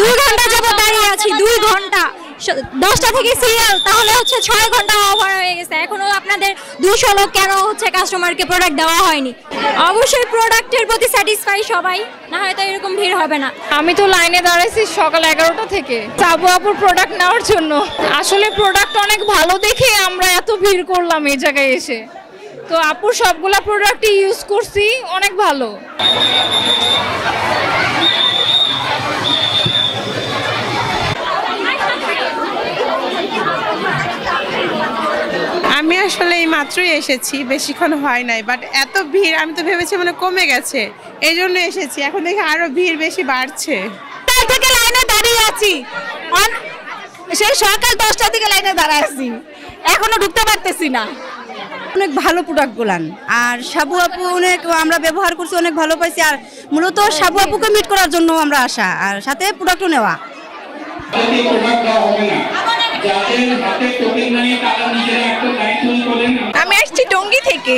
2 ঘন্টা যাবত দাঁড়িয়ে আছি, 2 ঘন্টা 10টা থেকে সিরিয়াল, তাহলে হচ্ছে 6 ঘন্টা ওভার হয়ে গেছে। এখনো আপনাদের 200 লোক কেন হচ্ছে কাস্টমারকে প্রোডাক্ট দেওয়া হয়নি? অবশ্যই প্রোডাক্টের প্রতি স্যাটিসফাই সবাই, না হয়তো এরকম ভিড় হবে না। আমি তো লাইনে দাঁড়াইছি সকাল 11টা থেকে সাবু আপুর প্রোডাক্ট নেওয়ার জন্য। আসলে প্রোডাক্ট অনেক ভালো দেখে আমরা এত ভিড় করলাম এই জায়গায় এসে। তো আপুর সবগুলা প্রোডাক্টই ইউজ করছি, অনেক ভালো। আমি আসলে এই মাত্রই এসেছি, বেশিক্ষণ হয় নাই, বাট এত ভিড় আমি তো ভেবেছি মানে কমে গেছে, এই জন্য এসেছি। এখন দেখি আরো ভিড় বেশি বাড়ছে। কাল থেকে লাইনে দাঁড়িয়ে আছি, সেই সকাল 10টা থেকে লাইনে দাঁড়ায় আছি, এখনো ঢুকতে পারতেছি না। অনেক ভালো প্রোডাক্ট গুলান, আর সাবু আপু অনেক আমরা ব্যবহার করছি, অনেক ভালো পাইছি। আর মূলত সাবু আপুকে মিট করার জন্য আমরা আসা, আর সাথে প্রোডাক্টও নেওয়া। আমি আসছি টঙ্গী থেকে,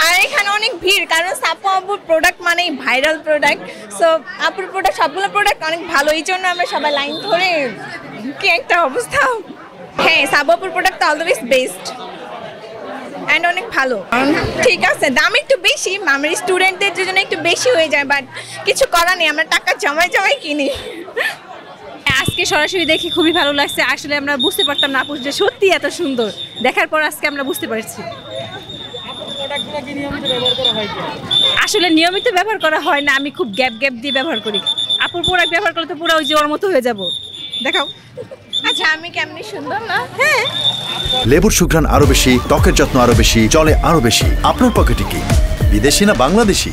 আর এখানে অনেক ভিড়, কারণ সাপু আপুর প্রোডাক্ট মানেই ভাইরাল প্রোডাক্ট। সো আপুর প্রোডাক্ট, সবগুলো প্রোডাক্ট অনেক ভালো, এই জন্য আমরা সবাই লাইন ধরে, কি একটা অবস্থা। হ্যাঁ, সাপু আপুর প্রোডাক্ট অলওয়েজ বেস্ট অ্যান্ড অনেক ভালো। ঠিক আছে, দাম একটু বেশি, আমার স্টুডেন্টদের জন্য একটু বেশি হয়ে যায়, বাট কিছু করার নেই, আমরা টাকা জমায় জমায় কিনি। আজকে সরাসরি দেখি খুবই ভালো লাগছে। আসলে আমরা বুঝতে পারতাম না আপু যে সত্যি এত সুন্দর, দেখার পর আজকে আমরা বুঝতে পারছি। আসলে নিয়মিত ব্যবহার করা হয় না, আমি খুব গ্যাপ গ্যাপ দিয়ে ব্যবহার করি। আপুর প্রোডাক্ট ব্যবহার করলে তো পুরো ওই যে ওর মতো হয়ে যাব। দেখাও। আচ্ছা, আমি কেমনি সুন্দর না? হ্যাঁ, লেবুর সুঘ্রাণ আরো বেশি, ত্বকের যত্ন আরো বেশি, চলে আরো বেশি। আপনার পকেটে কি বিদেশি না বাংলাদেশি?